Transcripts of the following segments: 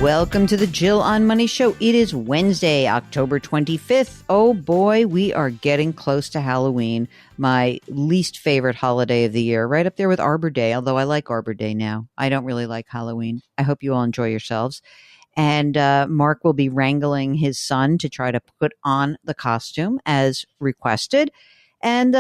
Welcome to the Jill on Money Show. It is Wednesday, October 25th. Oh boy, we are getting close to Halloween, my least favorite holiday of the year, right up there with Arbor Day, although I like Arbor Day now. I don't really like Halloween. I hope you all enjoy yourselves. And Mark will be wrangling his son to try to put on the costume as requested. And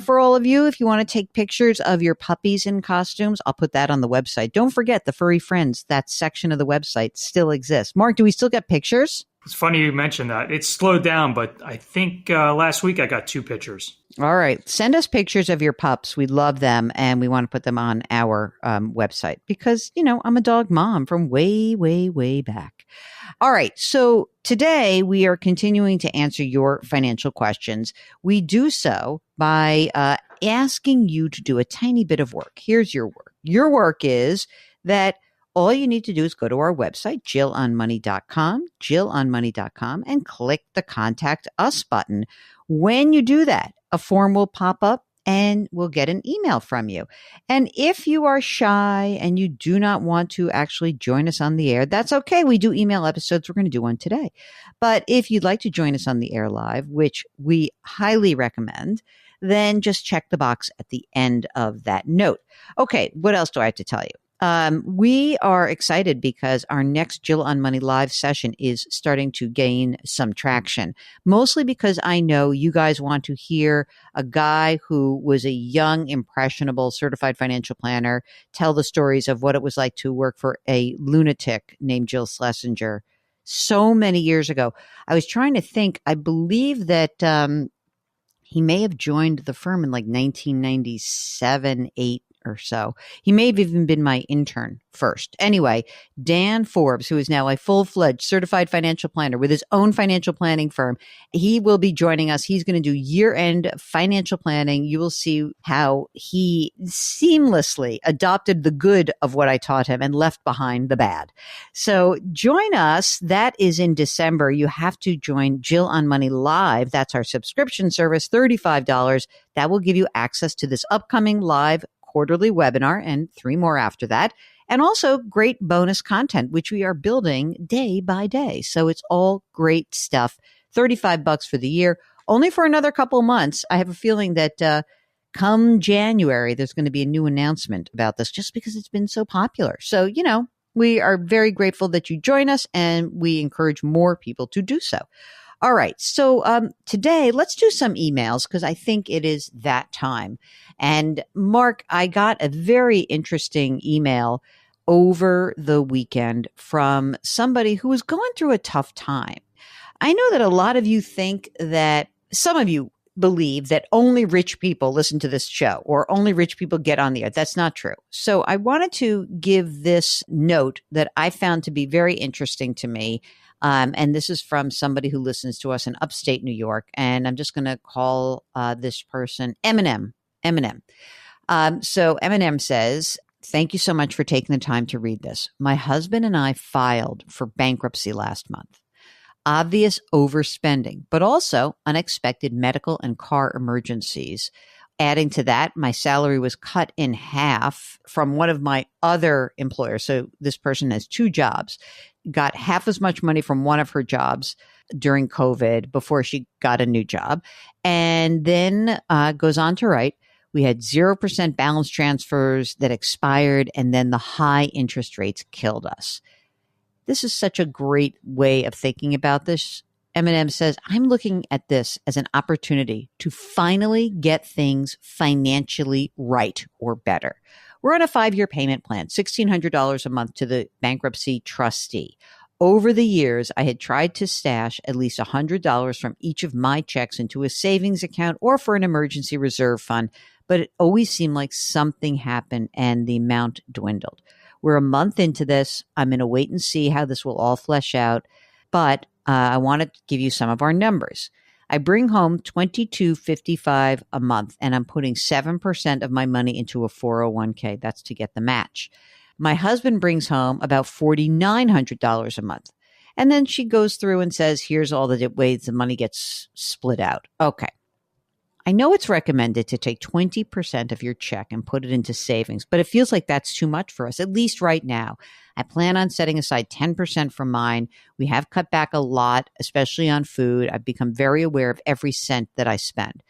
for all of you, if you want to take pictures of your puppies in costumes, I'll put that on the website. Don't forget the Furry Friends, that section of the website still exists. Mark, do we still get pictures? It's funny you mentioned that. It's slowed down, but I think last week I got 2 pictures. All right. Send us pictures of your pups. We love them, and we want to put them on our website because, you know, I'm a dog mom from way, way, way back. All right. So today we are continuing to answer your financial questions. We do so by asking you to do a tiny bit of work. Here's your work. Your work is that all you need to do is go to our website, jillonmoney.com, and click the Contact Us button. When you do that, a form will pop up and we'll get an email from you. And if you are shy and you do not want to actually join us on the air, that's okay. We do email episodes. We're going to do one today. But if you'd like to join us on the air live, which we highly recommend, then just check the box at the end of that note. Okay, what else do I have to tell you? We are excited because our next Jill on Money live session is starting to gain some traction, mostly because I know you guys want to hear a guy who was a young, impressionable, certified financial planner tell the stories of what it was like to work for a lunatic named Jill Schlesinger so many years ago. I was trying to think, I believe that he may have joined the firm in like 1997, 8 or so. He may have even been my intern first. Anyway, Dan Forbes, who is now a full-fledged certified financial planner with his own financial planning firm, he will be joining us. He's going to do year-end financial planning. You will see how he seamlessly adopted the good of what I taught him and left behind the bad. So join us. That is in December. You have to join Jill on Money Live. That's our subscription service, $35. That will give you access to this upcoming live quarterly webinar and 3 more after that. And also great bonus content, which we are building day by day. So it's all great stuff. $35 for the year, only for another couple months. I have a feeling that come January, there's going to be a new announcement about this just because it's been so popular. So, you know, we are very grateful that you join us and we encourage more people to do so. All right. So today, let's do some emails because I think it is that time. And Mark, I got a very interesting email over the weekend from somebody who was going through a tough time. I know that a lot of you think that some of you believe that only rich people listen to this show or only rich people get on the air. That's not true. So I wanted to give this note that I found to be very interesting to me. And this is from somebody who listens to us in upstate New York. And I'm just going to call this person Eminem. So Eminem says, thank you so much for taking the time to read this. My husband and I filed for bankruptcy last month. Obvious overspending, but also unexpected medical and car emergencies. Adding to that, my salary was cut in half from one of my other employers. So this person has 2 jobs, got half as much money from one of her jobs during COVID before she got a new job. And then goes on to write, we had 0% balance transfers that expired, and then the high interest rates killed us. This is such a great way of thinking about this. Eminem says, I'm looking at this as an opportunity to finally get things financially right or better. We're on a 5-year payment plan, $1,600 a month to the bankruptcy trustee. Over the years, I had tried to stash at least $100 from each of my checks into a savings account or for an emergency reserve fund, but it always seemed like something happened and the amount dwindled. We're a month into this. I'm going to wait and see how this will all flesh out, but I want to give you some of our numbers. I bring home $22.55 a month, and I'm putting 7% of my money into a 401k. That's to get the match. My husband brings home about $4,900 a month. And then she goes through and says, here's all the ways the money gets split out. Okay. I know it's recommended to take 20% of your check and put it into savings, but it feels like that's too much for us, at least right now. I plan on setting aside 10% for mine. We have cut back a lot, especially on food. I've become very aware of every cent that I spend.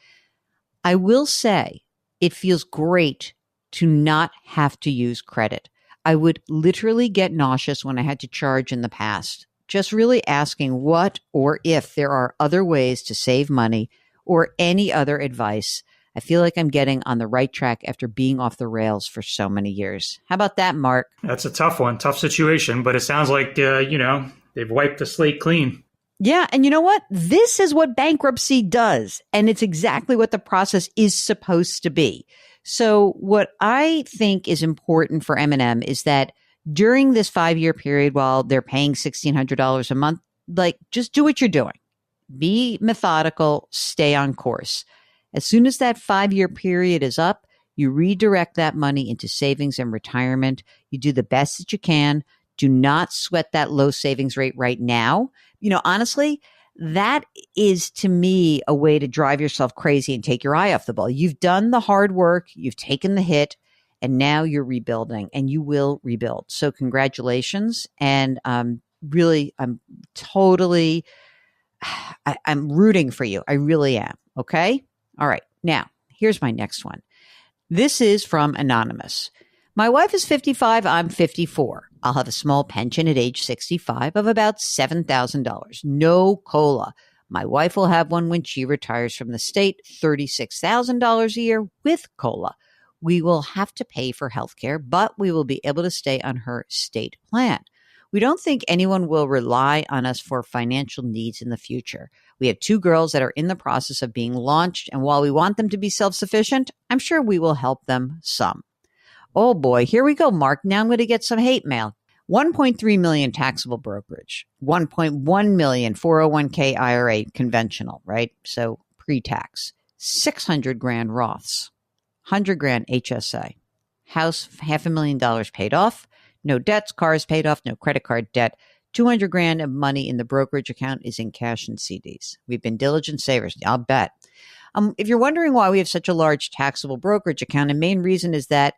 I will say it feels great to not have to use credit. I would literally get nauseous when I had to charge in the past. Just really asking what or if there are other ways to save money or any other advice. I feel like I'm getting on the right track after being off the rails for so many years. How about that, Mark? That's a tough one, tough situation, but it sounds like, they've wiped the slate clean. Yeah. And you know what? This is what bankruptcy does. And it's exactly what the process is supposed to be. So what I think is important for M&M is that during this 5-year period, while they're paying $1,600 a month, just do what you're doing. Be methodical, stay on course. As soon as that 5-year period is up, you redirect that money into savings and retirement. You do the best that you can. Do not sweat that low savings rate right now. Honestly, that is to me a way to drive yourself crazy and take your eye off the ball. You've done the hard work, you've taken the hit, and now you're rebuilding, and you will rebuild. So congratulations. And really, I'm rooting for you. I really am. Okay. All right. Now, here's my next one. This is from Anonymous. My wife is 55. I'm 54. I'll have a small pension at age 65 of about $7,000. No COLA. My wife will have one when she retires from the state, $36,000 a year with COLA. We will have to pay for health care, but we will be able to stay on her state plan. We don't think anyone will rely on us for financial needs in the future. We have 2 girls that are in the process of being launched, and while we want them to be self-sufficient, I'm sure we will help them some. Oh boy, here we go, Mark. Now I'm going to get some hate mail. 1.3 million taxable brokerage, 1.1 million 401k IRA conventional, right? So pre-tax, 600 grand Roths, 100 grand HSA, house $500,000 paid off, no debts, cars paid off, no credit card debt. 200 grand of money in the brokerage account is in cash and CDs. We've been diligent savers. I'll bet. If you're wondering why we have such a large taxable brokerage account, the main reason is that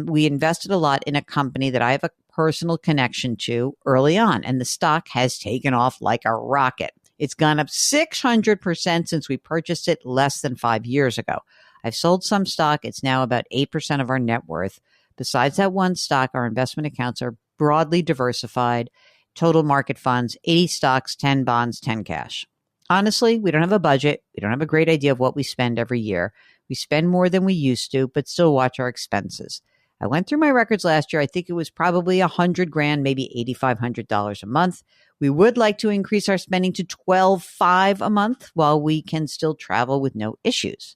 we invested a lot in a company that I have a personal connection to early on, and the stock has taken off like a rocket. It's gone up 600% since we purchased it less than 5 years ago. I've sold some stock. It's now about 8% of our net worth. Besides that one stock, our investment accounts are broadly diversified. Total market funds, 80 stocks, 10 bonds, 10 cash. Honestly, we don't have a budget. We don't have a great idea of what we spend every year. We spend more than we used to, but still watch our expenses. I went through my records last year. I think it was probably 100 grand, maybe $8,500 a month. We would like to increase our spending to 12,500 a month while we can still travel with no issues.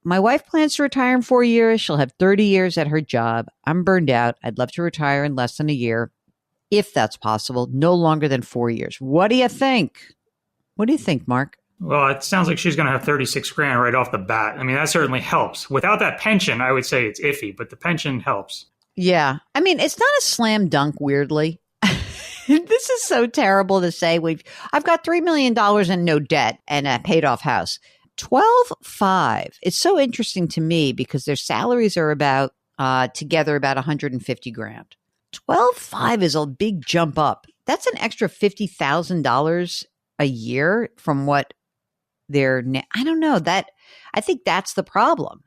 My wife plans to retire in 4 years. She'll have 30 years at her job. I'm burned out. I'd love to retire in less than a year, if that's possible, no longer than 4 years. What do you think? What do you think, Mark? Well, it sounds like she's going to have 36 grand right off the bat. I mean, that certainly helps. Without that pension, I would say it's iffy, but the pension helps. Yeah. I mean, it's not a slam dunk, weirdly. This is so terrible to say. I've got $3 million in no debt and a paid off house. 12,500. It's so interesting to me because their salaries are about together about 150 grand. 12,500 is a big jump up. That's an extra $50,000 a year from what I don't know that. I think that's the problem.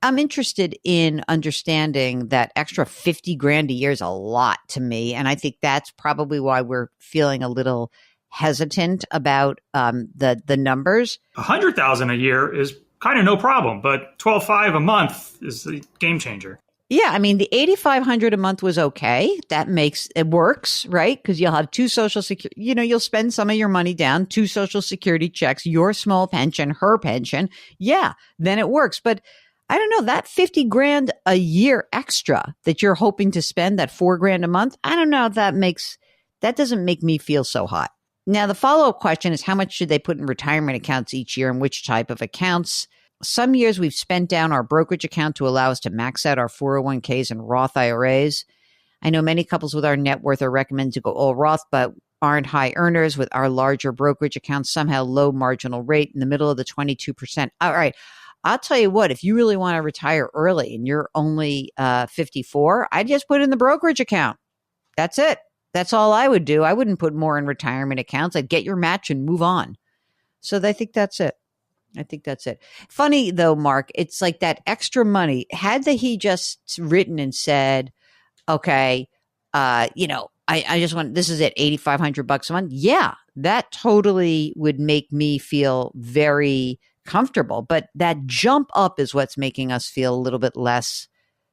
I'm interested in understanding that extra 50 grand a year is a lot to me. And I think that's probably why we're feeling a little hesitant about the numbers. 100,000 a year is kind of no problem, but 12,500 a month is the game changer. Yeah, I mean, the 8,500 a month was okay. It works, right? Because you'll have 2 social security, you'll spend some of your money down, 2 social security checks, your small pension, her pension. Yeah, then it works. But I don't know, that 50 grand a year extra that you're hoping to spend, that 4 grand a month, I don't know if that doesn't make me feel so hot. Now, the follow-up question is how much should they put in retirement accounts each year and which type of accounts? Some years we've spent down our brokerage account to allow us to max out our 401ks and Roth IRAs. I know many couples with our net worth are recommended to go all Roth, but aren't high earners with our larger brokerage accounts, somehow low marginal rate in the middle of the 22%. All right. I'll tell you what, if you really want to retire early and you're only 54, I just put in the brokerage account. That's it. That's all I would do. I wouldn't put more in retirement accounts. I'd get your match and move on. So I think that's it. I think that's it. Funny though, Mark, it's like that extra money. Had he just written and said, okay, I just want, this is it, $8,500 a month. Yeah, that totally would make me feel very comfortable. But that jump up is what's making us feel a little bit less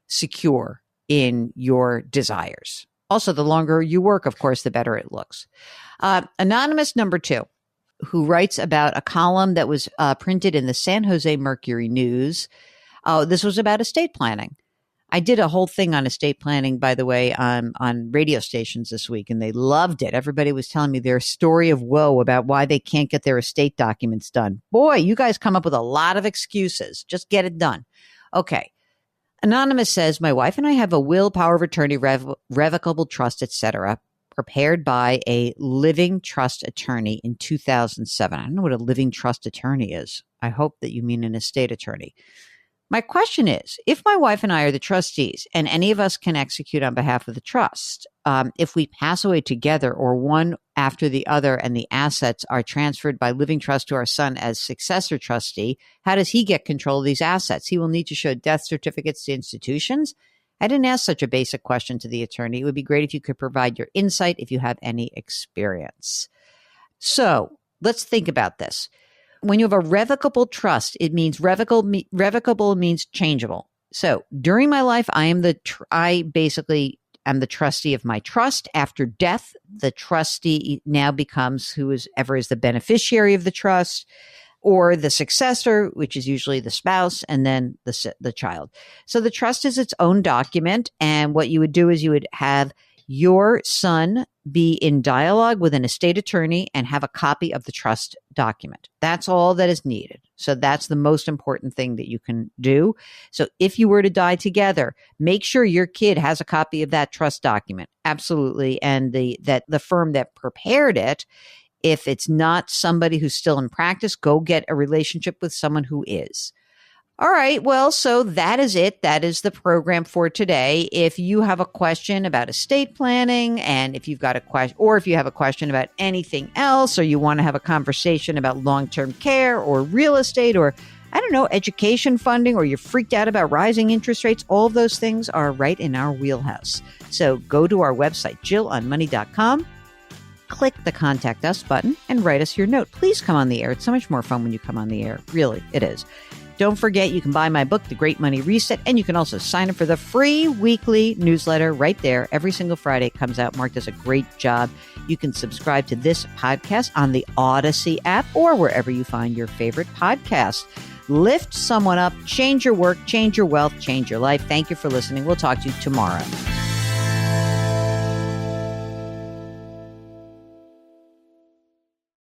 secure in your desires. Also, the longer you work, of course, the better it looks. Anonymous number 2, who writes about a column that was printed in the San Jose Mercury News. This was about estate planning. I did a whole thing on estate planning, by the way, on radio stations this week, and they loved it. Everybody was telling me their story of woe about why they can't get their estate documents done. Boy, you guys come up with a lot of excuses. Just get it done. Okay. Anonymous says, my wife and I have a will, power of attorney, revocable trust, etc., prepared by a living trust attorney in 2007. I don't know what a living trust attorney is. I hope that you mean an estate attorney. My question is, if my wife and I are the trustees and any of us can execute on behalf of the trust, if we pass away together or one after the other and the assets are transferred by living trust to our son as successor trustee, how does he get control of these assets? He will need to show death certificates to institutions. I didn't ask such a basic question to the attorney. It would be great if you could provide your insight if you have any experience. So let's think about this. When you have a revocable trust, it means revocable means changeable. So during my life, I basically am the trustee of my trust. After death, the trustee now becomes whoever is the beneficiary of the trust, or the successor, which is usually the spouse, and then the child. So the trust is its own document. And what you would do is you would have your son be in dialogue with an estate attorney and have a copy of the trust document. That's all that is needed. So that's the most important thing that you can do. So if you were to die together, make sure your kid has a copy of that trust document. Absolutely. And the firm that prepared it, if it's not somebody who's still in practice, go get a relationship with someone who is. All right. Well, so that is it. That is the program for today. If you have a question about estate planning, and if you've got a question, or if you have a question about anything else, or you want to have a conversation about long-term care or real estate, or I don't know, education funding, or you're freaked out about rising interest rates, all of those things are right in our wheelhouse. So go to our website, JillOnMoney.com. Click the Contact Us button and write us your note. Please come on the air. It's so much more fun when you come on the air. Really, it is. Don't forget, you can buy my book, The Great Money Reset, and you can also sign up for the free weekly newsletter right there. Every single Friday it comes out. Mark does a great job. You can subscribe to this podcast on the Odyssey app or wherever you find your favorite podcast. Lift someone up, change your work, change your wealth, change your life. Thank you for listening. We'll talk to you tomorrow.